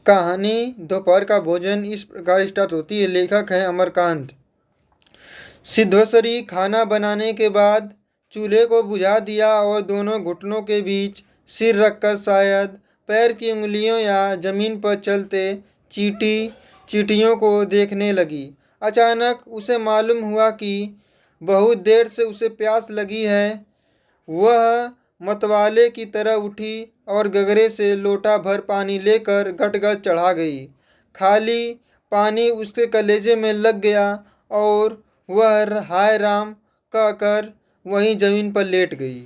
कहानी दोपहर का भोजन इस प्रकार स्टार्ट होती है। लेखक हैं अमरकांत। सिद्धेश्वरी खाना बनाने के बाद चूल्हे को बुझा दिया और दोनों घुटनों के बीच सिर रखकर शायद पैर की उंगलियों या जमीन पर चलते चींटियों को देखने लगी। अचानक उसे मालूम हुआ कि बहुत देर से उसे प्यास लगी है। वह मतवाले की तरह उठी और गगरे से लोटा भर पानी लेकर गटगट चढ़ा गई। खाली पानी उसके कलेजे में लग गया और वह हाय राम कहकर वहीं जमीन पर लेट गई।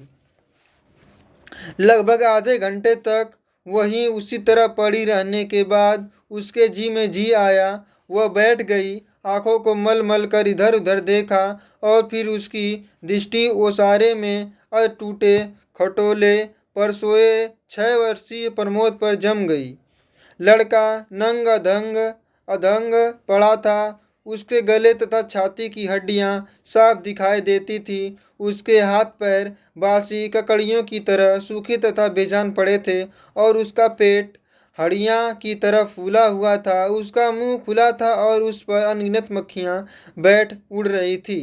लगभग आधे घंटे तक वहीं उसी तरह पड़ी रहने के बाद उसके जी में जी आया। वह बैठ गई, आंखों को मल मल कर इधर उधर देखा और फिर उसकी दृष्टि ओसारे में अटूटे खटोले पर सोए 6 वर्षीय प्रमोद पर जम गई। लड़का नंग अधंग अधंग पड़ा था। उसके गले तथा छाती की हड्डियां साफ दिखाई देती थी। उसके हाथ पैर बासी ककड़ियों की तरह सूखे तथा बेजान पड़े थे और उसका पेट हड्डियां की तरह फूला हुआ था। उसका मुंह खुला था और उस पर अनगिनत मक्खियां बैठ उड़ रही थी।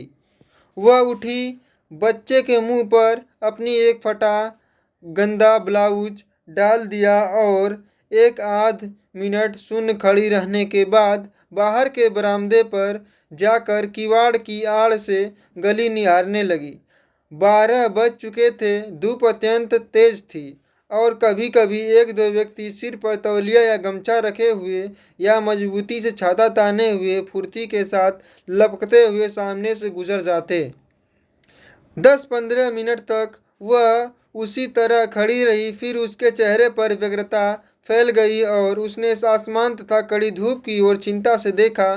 वह उठी, बच्चे के मुंह पर अपनी एक फटा गंदा ब्लाउज डाल दिया और एक आध मिनट शून्य खड़ी रहने के बाद बाहर के बरामदे पर जाकर किवाड़ की आड़ से गली निहारने लगी। 12 बज चुके थे। धूप अत्यंत तेज थी और कभी कभी एक दो व्यक्ति सिर पर तौलिया या गमछा रखे हुए या मजबूती से छाता ताने हुए फुर्ती के साथ लपकते हुए सामने से गुजर जाते। 10-15 मिनट तक वह उसी तरह खड़ी रही। फिर उसके चेहरे पर व्यग्रता फैल गई और उसने आसमान तथा कड़ी धूप की ओर चिंता से देखा।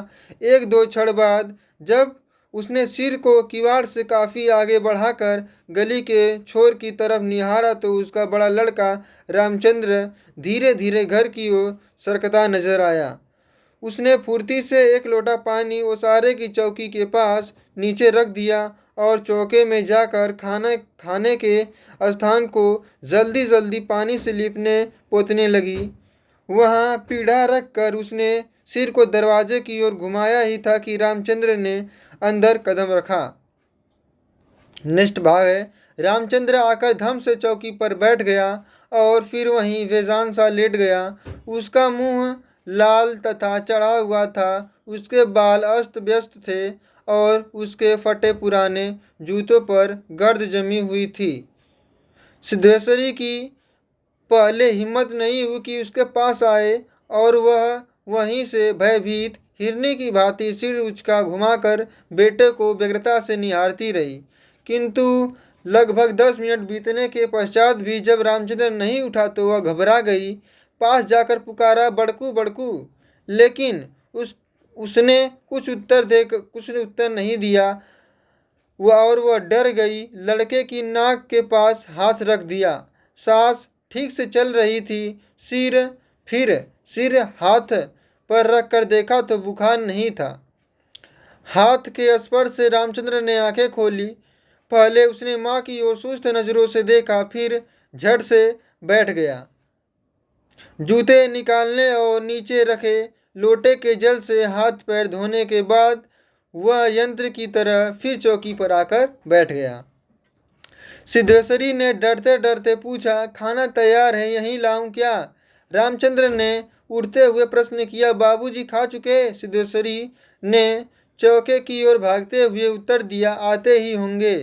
एक दो क्षण बाद जब उसने सिर को किवाड़ से काफी आगे बढ़ाकर गली के छोर की तरफ निहारा तो उसका बड़ा लड़का रामचंद्र धीरे धीरे घर की ओर सरकता नजर आया। उसने फुर्ती से एक लोटा पानी ओसारे की चौकी के पास नीचे रख दिया और चौके में जाकर खाने के स्थान को जल्दी जल्दी पानी से लिपने पोतने लगी। वहाँ पीढ़ा रख कर उसने सिर को दरवाजे की ओर घुमाया ही था कि रामचंद्र ने अंदर कदम रखा। नेक्स्ट भाग है। रामचंद्र आकर धम से चौकी पर बैठ गया और फिर वहीं बेजान सा लेट गया। उसका मुंह लाल तथा चढ़ा हुआ था। उसके बाल अस्त व्यस्त थे और उसके फटे पुराने जूतों पर गर्द जमी हुई थी। सिद्धेश्वरी की पहले हिम्मत नहीं हुई कि उसके पास आए और वह वहीं से भयभीत हिरनी की भांति सिर उचका घुमाकर बेटे को व्यग्रता से निहारती रही। किंतु लगभग 10 मिनट बीतने के पश्चात भी जब रामचंद्र नहीं उठा तो वह घबरा गई। पास जाकर पुकारा, बड़कू बड़कू, लेकिन उसने कुछ उत्तर नहीं दिया। वह डर गई। लड़के की नाक के पास हाथ रख दिया। सांस ठीक से चल रही थी। सिर हाथ पर रख कर देखा तो बुखार नहीं था। हाथ के स्पर्श से रामचंद्र ने आंखें खोली। पहले उसने माँ की ओर सुस्त नजरों से देखा, फिर झट से बैठ गया। जूते निकालने और नीचे रखे लोटे के जल से हाथ पैर धोने के बाद वह यंत्र की तरह फिर चौकी पर आकर बैठ गया। सिद्धेश्वरी ने डरते डरते पूछा, खाना तैयार है, यहीं लाऊं क्या? रामचंद्र ने उठते हुए प्रश्न किया। बाबूजी खा चुके? सिद्धेश्वरी ने चौके की ओर भागते हुए उत्तर दिया, आते ही होंगे।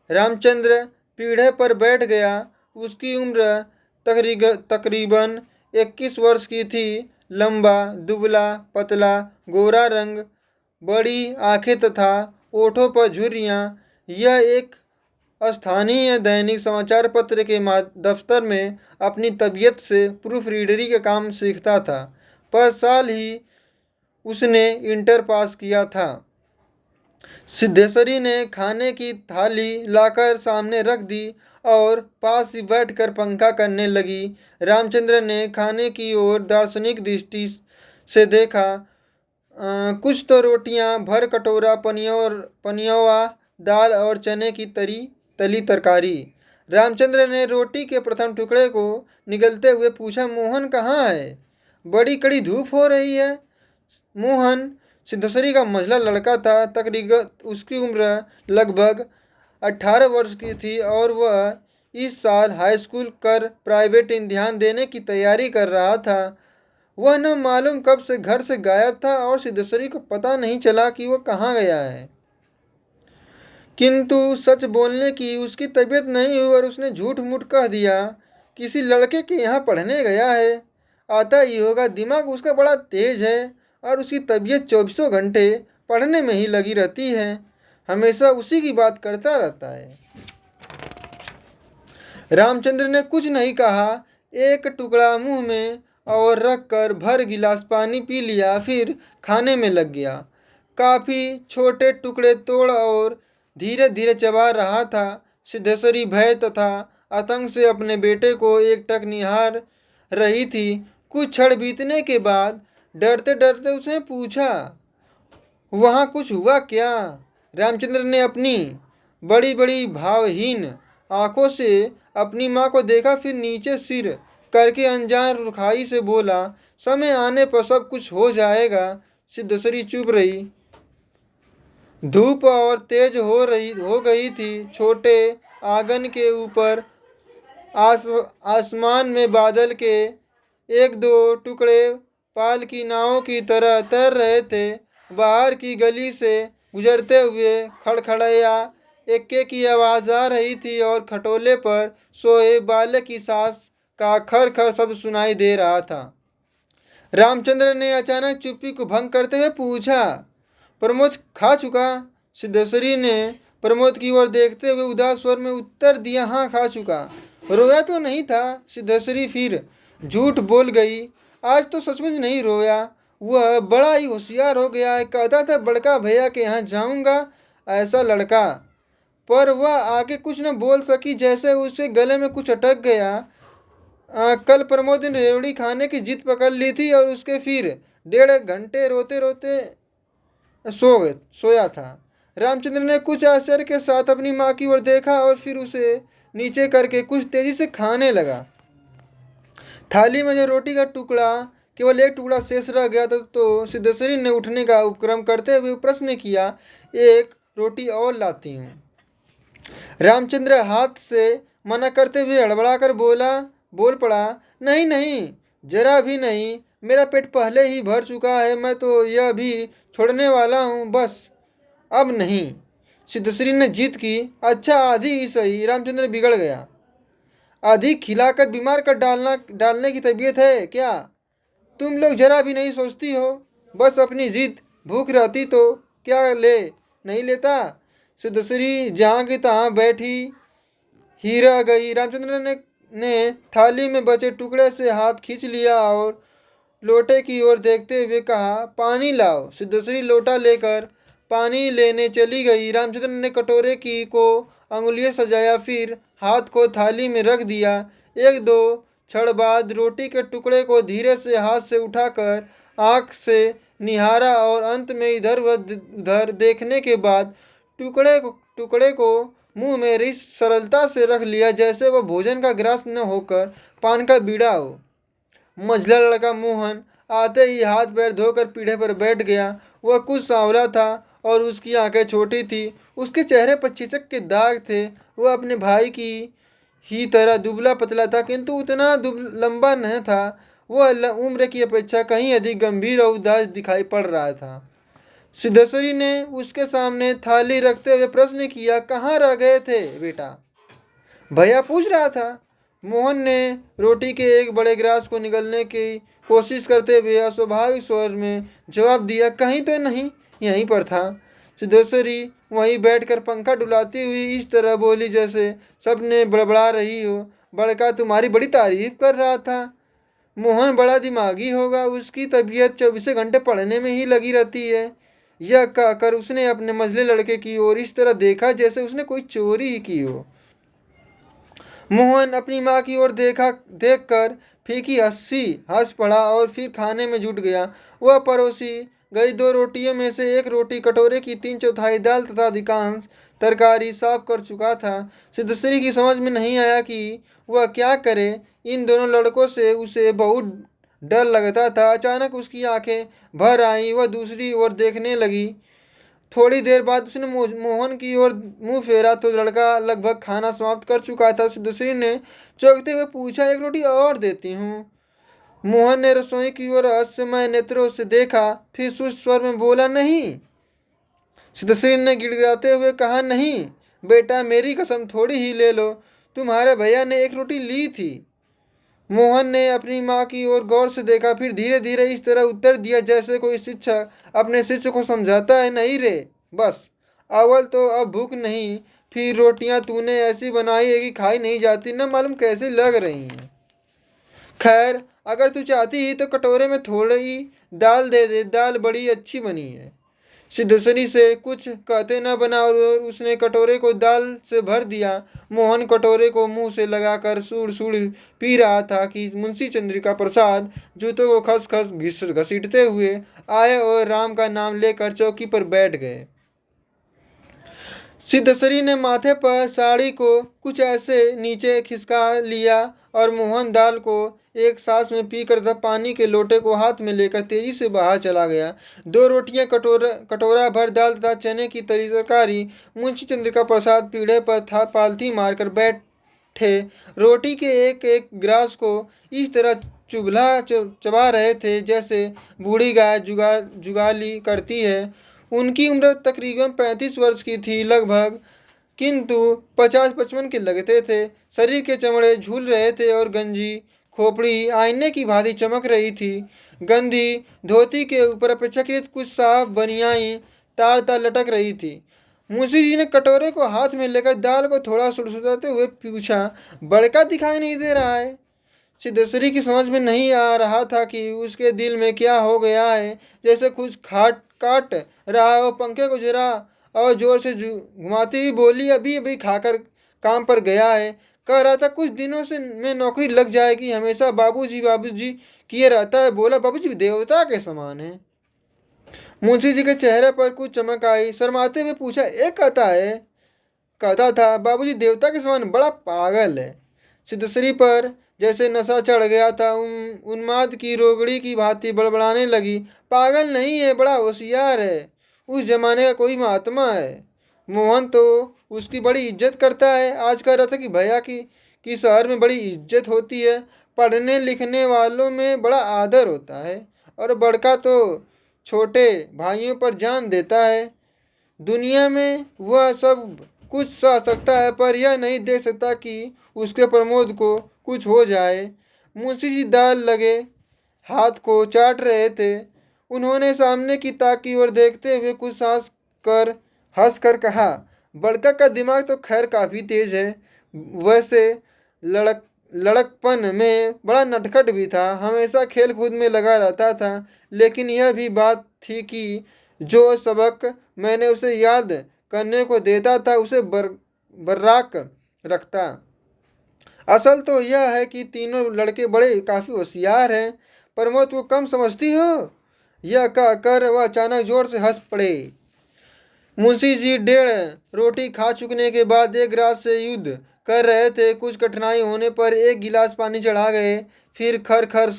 रामचंद्र पीढ़े पर बैठ गया। उसकी उम्र तकरीबन 21 वर्ष की थी। लंबा, दुबला, पतला, गोरा रंग, बड़ी आंखें तथा ओठों पर झुर्रियां। यह एक स्थानीय दैनिक समाचार पत्र के दफ्तर में अपनी तबीयत से प्रूफ रीडरी का काम सीखता था। पर साल ही उसने इंटर पास किया था। सिद्धेश्वरी ने खाने की थाली लाकर सामने रख दी और पास ही बैठकर पंखा करने लगी। रामचंद्र ने खाने की ओर दार्शनिक दृष्टि से देखा। कुछ तो रोटियां, भर कटोरा पनियवा, दाल और चने की तली तरकारी। रामचंद्र ने रोटी के प्रथम टुकड़े को निगलते हुए पूछा, मोहन कहाँ है? बड़ी कड़ी धूप हो रही है। मोहन सिद्धेश्वरी का मंझला लड़का था। तकरीबन उसकी उम्र लगभग 18 वर्ष की थी और वह इस साल हाई स्कूल कर प्राइवेट इम्तिहान देने की तैयारी कर रहा था। वह न मालूम कब से घर से गायब था और सिद्धेश्वरी को पता नहीं चला कि वह कहाँ गया है। किंतु सच बोलने की उसकी तबीयत नहीं हुई और उसने झूठ मूठ कह दिया किसी लड़के के यहाँ पढ़ने गया है। आता ही होगा, दिमाग उसका बड़ा तेज है और उसकी तबीयत 24 घंटे पढ़ने में ही लगी रहती है। हमेशा उसी की बात करता रहता है। रामचंद्र ने कुछ नहीं कहा। एक टुकड़ा मुंह में और रखकर भर गिलास पानी पी लिया, फिर खाने में लग गया। काफी छोटे टुकड़े तोड़ और धीरे धीरे चबा रहा था। सिद्धेश्वरी भय तथा आतंक से अपने बेटे को एकटक निहार रही थी। कुछ क्षण बीतने के बाद डरते डरते उसने पूछा, वहाँ कुछ हुआ क्या? रामचंद्र ने अपनी बड़ी बड़ी भावहीन आंखों से अपनी माँ को देखा, फिर नीचे सिर करके अनजान रुखाई से बोला, समय आने पर सब कुछ हो जाएगा। सिद्धेश्वरी चुप रही। धूप और तेज हो गई थी। छोटे आंगन के ऊपर आसमान में बादल के एक दो टुकड़े पाल की नावों की तरह तैर रहे थे। बाहर की गली से गुजरते हुए खड़खड़ाया एक्के की आवाज़ आ रही थी और खटोले पर सोए बालक की सांस का खर खर शब्द सुनाई दे रहा था। रामचंद्र ने अचानक चुप्पी को भंग करते हुए पूछा, प्रमोद खा चुका? सिद्धेश्वरी ने प्रमोद की ओर देखते हुए उदास स्वर में उत्तर दिया, हाँ खा चुका। रोया तो नहीं था? सिद्धेश्वरी फिर झूठ बोल गई, आज तो सचमुच नहीं रोया। वह बड़ा ही होशियार हो गया है। कहता था बड़का भैया के यहाँ जाऊंगा, ऐसा लड़का। पर वह आगे कुछ न बोल सकी, जैसे उसके गले में कुछ अटक गया। कल प्रमोद ने रेवड़ी खाने की जिद पकड़ ली थी और उसके फिर 1.5 घंटे रोते रोते सोया था। रामचंद्र ने कुछ आश्चर्य के साथ अपनी माँ की ओर देखा और फिर उसे नीचे करके कुछ तेजी से खाने लगा। थाली में जो रोटी का टुकड़ा, केवल एक टुकड़ा शेष रह गया था, तो सिद्धेश्वरी ने उठने का उपक्रम करते हुए प्रश्न किया, एक रोटी और लाती हूँ। रामचंद्र हाथ से मना करते हुए हड़बड़ाकर बोल पड़ा, नहीं नहीं, जरा भी नहीं, मेरा पेट पहले ही भर चुका है, मैं तो यह भी छोड़ने वाला हूँ, बस अब नहीं। सिद्धेश्वरी ने जिद की, अच्छा आधी ही सही। रामचंद्र बिगड़ गया। अधिक खिलाकर बीमार कर डालने की तबीयत है क्या? तुम लोग जरा भी नहीं सोचती हो, बस अपनी जिद। भूख रहती तो क्या नहीं लेता? सिद्धेश्वरी जहाँ की तहाँ बैठी ही रह गई। रामचंद्र ने थाली में बचे टुकड़े से हाथ खींच लिया और लोटे की ओर देखते हुए कहा, पानी लाओ। सिद्धेश्वरी लोटा लेकर पानी लेने चली गई। रामचंद्र ने कटोरे की को अंगुलियों सजाया, फिर हाथ को थाली में रख दिया। एक दो क्षण बाद रोटी के टुकड़े को धीरे से हाथ से उठाकर आँख से निहारा और अंत में इधर उधर देखने के बाद टुकड़े को मुंह में इस सरलता से रख लिया जैसे वह भोजन का ग्रास न होकर पान का बीड़ा हो। मंझला लड़का मोहन आते ही हाथ पैर धोकर पीढ़े पर बैठ गया। वह कुछ सांवला था और उसकी आंखें छोटी थी। उसके चेहरे पर चिचक के दाग थे। वह अपने भाई की ही तरह दुबला पतला था, किंतु उतना लंबा नहीं था। वह उम्र की अपेक्षा कहीं अधिक गंभीर और उदास दिखाई पड़ रहा था। सिद्धेश्वरी ने उसके सामने थाली रखते हुए प्रश्न किया, कहाँ रह गए थे बेटा? भैया पूछ रहा था। मोहन ने रोटी के एक बड़े गिलास को निगलने की कोशिश करते हुए अस्वाभाविक स्वर में जवाब दिया, कहीं तो नहीं, यहीं पर था। सिद्धेश्वरी वहीं बैठकर पंखा डुलाती हुई इस तरह बोली जैसे सबने बड़बड़ा रही हो, बड़का तुम्हारी बड़ी तारीफ कर रहा था। मोहन बड़ा दिमागी होगा, उसकी तबीयत 24 घंटे पढ़ने में ही लगी रहती है। यह कहकर उसने अपने मंझले लड़के की ओर इस तरह देखा जैसे उसने कोई चोरी ही की हो। मोहन अपनी माँ की ओर देखकर फीकी हंस पड़ा और फिर खाने में जुट गया। वह परोसी गई 2 रोटियों में से एक रोटी कटोरे की 3/4 दाल तथा अधिकांश तरकारी साफ कर चुका था। सिद्धेश्वरी की समझ में नहीं आया कि वह क्या करे। इन दोनों लड़कों से उसे बहुत डर लगता था। अचानक उसकी आंखें भर आईं, वह दूसरी ओर देखने लगी। थोड़ी देर बाद उसने मोहन की ओर मुंह फेरा तो लड़का लगभग खाना समाप्त कर चुका था। सिद्धेश्वरी ने चौंकते हुए पूछा, एक रोटी और देती हूँ? मोहन ने रसोई की ओर रहस्यमय नेत्रों से देखा, फिर सुस्त स्वर में बोला, नहीं। सिद्धेश्वरी ने गिड़गिड़ाते हुए कहा, नहीं बेटा, मेरी कसम थोड़ी ही ले लो, तुम्हारे भैया ने एक रोटी ली थी। मोहन ने अपनी माँ की ओर गौर से देखा, फिर धीरे धीरे इस तरह उत्तर दिया जैसे कोई शिक्षक अपने शिष्य को समझाता है, नहीं रे, बस अव्वल तो अब भूख नहीं, फिर रोटियां तूने ऐसी बनाई है कि खाई नहीं जाती, न मालूम कैसी लग रही हैं। खैर, अगर तू चाहती ही तो कटोरे में थोड़ी दाल दे दे, दाल बड़ी अच्छी बनी है। सिद्धेश्वरी से कुछ कहते न बना और उसने कटोरे को दाल से भर दिया। मोहन कटोरे को मुंह से लगाकर सूड़ सूड़ पी रहा था कि मुंशी चंद्रिका प्रसाद जूतों को खस खस घसीटते हुए आए और राम का नाम लेकर चौकी पर बैठ गए। सिद्धेश्वरी ने माथे पर साड़ी को कुछ ऐसे नीचे खिसका लिया और मोहन दाल को एक सांस में पीकर तब पानी के लोटे को हाथ में लेकर तेजी से बाहर चला गया। दो रोटियां, कटोरा भर दाल तथा चने की तरी तरकारी मुंशी चंद्रिका प्रसाद पीढ़े पर था पालथी मारकर बैठे रोटी के एक एक ग्रास को इस तरह चबा रहे थे जैसे बूढ़ी गाय जुगाली करती है। उनकी उम्र तकरीबन 35 वर्ष की थी लगभग, किंतु 50-55 के लगते थे। शरीर के चमड़े झूल रहे थे और गंजी खोपड़ी आईने की भांति चमक रही थी। गंदी धोती के ऊपर अपेक्षाकृत कुछ साफ बनियाई तार तार लटक रही थी। मुंशी जी ने कटोरे को हाथ में लेकर दाल को थोड़ा सुड़सुड़ाते हुए पूछा, बड़का दिखाई नहीं दे रहा है? सिद्धेश्वरी की समझ में नहीं आ रहा था कि उसके दिल में क्या हो गया है, जैसे कुछ खाट काट रहा हो। पंखे को जरा और जोर से घुमाती हुई बोली, अभी अभी खाकर काम पर गया है, कह रहा था कुछ दिनों से में नौकरी लग जाएगी, हमेशा बाबूजी बाबूजी किए रहता है। बोला, बाबूजी देवता के समान है। मुंशी जी के चेहरे पर कुछ चमक आई। शर्माते हुए पूछा, एक कहता था बाबूजी देवता के समान, बड़ा पागल है। सिद्धेश्वरी पर जैसे नशा चढ़ गया था। उन्माद की रोगड़ी की भांति बड़बड़ाने लगी, पागल नहीं है, बड़ा होशियार है, उस जमाने का कोई महात्मा है। मोहन तो उसकी बड़ी इज्जत करता है। आज कह रहा था कि भैया की शहर में बड़ी इज्जत होती है, पढ़ने लिखने वालों में बड़ा आदर होता है, और बड़का तो छोटे भाइयों पर जान देता है। दुनिया में वह सब कुछ सह सकता है, पर यह नहीं देख सकता कि उसके प्रमोद को कुछ हो जाए। मुंशी जी दाल लगे हाथ को चाट रहे थे। उन्होंने सामने की ताक की ओर देखते हुए कुछ सांस कर हंस कर कहा, बड़का का दिमाग तो खैर काफ़ी तेज है, वैसे लड़कपन में बड़ा नटखट भी था, हमेशा खेल कूद में लगा रहता था। लेकिन यह भी बात थी कि जो सबक मैंने उसे याद करने को देता था उसे बर्राक रखता। असल तो यह है कि तीनों लड़के बड़े काफ़ी होशियार हैं, प्रमोद को कम समझती हो? यह कहकर वह अचानक जोर से हंस पड़े। मुंशी जी 1.5 रोटी खा चुकने के बाद एक गिलास से युद्ध कर रहे थे। कुछ कठिनाई होने पर एक गिलास पानी चढ़ा गए, फिर खर खर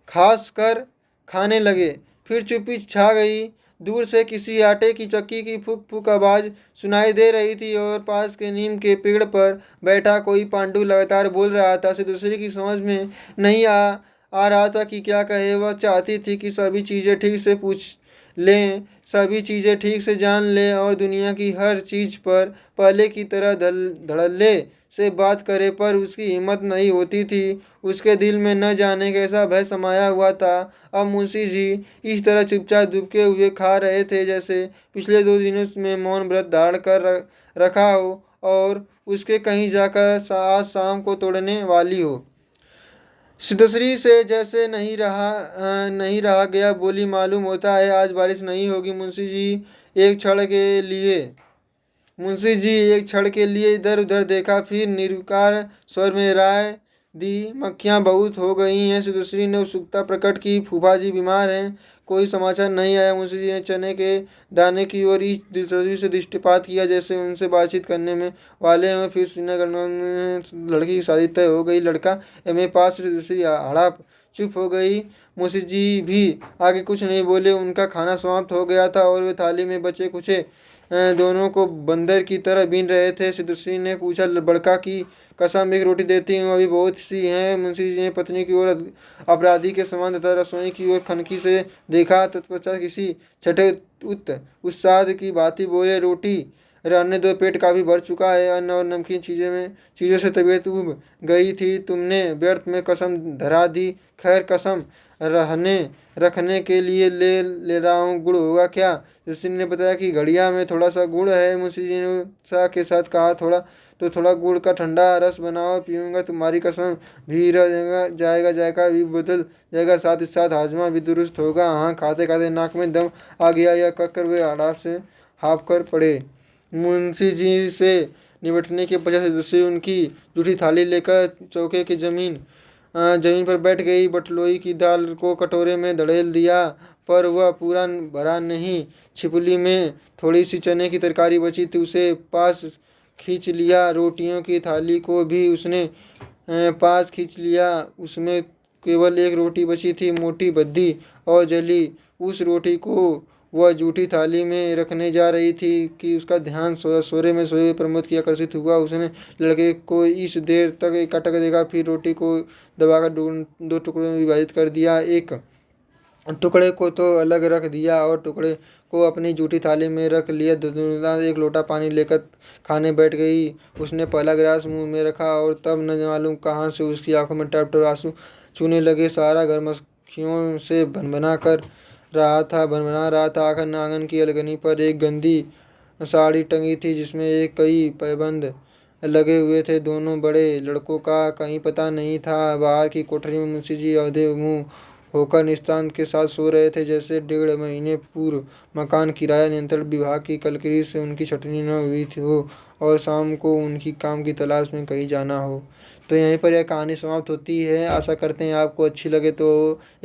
खास कर खाने लगे। फिर चुप्पी छा गई। दूर से किसी आटे की चक्की की फुक फुक आवाज़ सुनाई दे रही थी और पास के नीम के पेड़ पर बैठा कोई पांडु लगातार बोल रहा था। से दूसरे की समझ में नहीं आ रहा था कि क्या कहे। वह चाहती थी कि सभी चीज़ें ठीक से पूछ लें, सभी चीज़ें ठीक से जान लें और दुनिया की हर चीज़ पर पहले की तरह धड़ल्ले से बात करे, पर उसकी हिम्मत नहीं होती थी। उसके दिल में न जाने कैसा भय समाया हुआ था। अब मुंशी जी इस तरह चुपचाप दुबके हुए खा रहे थे जैसे पिछले 2 दिनों में मौन व्रत धारण कर रखा हो और उसके कहीं जाकर आज शाम को तोड़ने वाली हो। सिद्धेश्वरी से जैसे नहीं रहा गया। बोली, मालूम होता है आज बारिश नहीं होगी। एक मुंशी जी एक क्षण के लिए इधर उधर देखा, फिर निर्विकार स्वर में राय दी, मक्खियाँ बहुत हो गई हैं। सिद्धेश्वरी ने उत्सुकता प्रकट की, फूफा जी बीमार हैं, कोई समाचार नहीं आया। मुंशी जी ने चने के दाने की ओर इस दिलचस्पी से दृष्टिपात किया जैसे उनसे बातचीत करने में वाले हों। फिर श्रीनगर में लड़की की शादी तय हो गई। लड़का MA पास से। सिद्धेश्वरी हड़प चुप हो गई। मुंशी जी भी आगे कुछ नहीं बोले। उनका खाना समाप्त हो गया था और वे थाली में बचे कुचे दोनों को बंदर की तरह बीन रहे थे। सिद्धश्री ने पूछा, बड़का की कसम एक रोटी देती हूँ, अभी बहुत सी हैं। मुंशी जी ने पत्नी की ओर अपराधी के समान तथा रसोई की ओर खनकी से देखा। तत्पश्चात किसी छठे उत्साह की भांति बोले, रोटी रहने दो, पेट काफी भर चुका है। अन्न और नमकीन चीजों से तबीयत उब गई थी। तुमने व्यर्थ में कसम धरा दी। खैर, कसम रहने रखने के लिए ले ले रहा हूँ। गुड़ होगा क्या? जिसने ने बताया कि घड़िया में थोड़ा सा गुड़ है। मुंशी जी ने उत्साह के साथ कहा, थोड़ा गुड़ का ठंडा रस बनाओ, पीऊंगा। तुम्हारी कसम भी रह जाएगा, जायका भी बदल जाएगा, साथ ही साथ हाजमा भी दुरुस्त होगा। हाँ, खाते खाते नाक में दम आ गया। यह कहकर वे आड़ाफ से हाँफ कर पड़े। मुंशी जी से निपटने के पश्चात दूसरी उनकी जूठी थाली लेकर चौके की जमीन पर बैठ गई। बटलोई की दाल को कटोरे में धड़ेल दिया, पर वह पूरा भरा नहीं। छिपली में थोड़ी सी चने की तरकारी बची थी, उसे पास खींच लिया। रोटियों की थाली को भी उसने पास खींच लिया। उसमें केवल एक रोटी बची थी, मोटी भद्दी और जली। उस रोटी को वह जूठी थाली में रखने जा रही थी कि उसका ध्यान सोरे में सोए प्रमोद की आकर्षित हुआ। उसने लड़के को इस देर तक एकटक देखा, फिर रोटी को दबाकर दो टुकड़ों में विभाजित कर दिया। एक टुकड़े को तो अलग रख दिया और टुकड़े को अपनी जूठी थाली में रख लिया। दुदुला एक लोटा पानी लेकर खाने बैठ गई। उसने पहला गिलास मुंह में रखा और तब न मालूम कहाँ से उसकी आंखों में टप टप आंसू छूने लगे। सारा घर मक्खियों से भनभना रहा था। आखिर आंगन की अलगनी पर एक गंदी साड़ी टंगी थी, जिसमें एक कई पैबंद लगे हुए थे। दोनों बड़े लड़कों का कहीं पता नहीं था। बाहर की कोठरी में मुंशी जी औंधे मुंह होकर निस्तान के साथ सो रहे थे, जैसे 1.5 महीने पूर्व मकान किराया नियंत्रण विभाग की कलकरी से उनकी छटनी न हुई थी हो और शाम को उनकी काम की तलाश में कहीं जाना हो। तो यहीं पर यह कहानी समाप्त होती है। आशा करते हैं आपको अच्छी लगे तो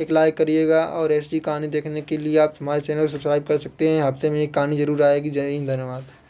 एक लाइक करिएगा, और ऐसी कहानी देखने के लिए आप हमारे चैनल को सब्सक्राइब कर सकते हैं। हफ्ते में एक कहानी जरूर आएगी। जय हिंद, धन्यवाद।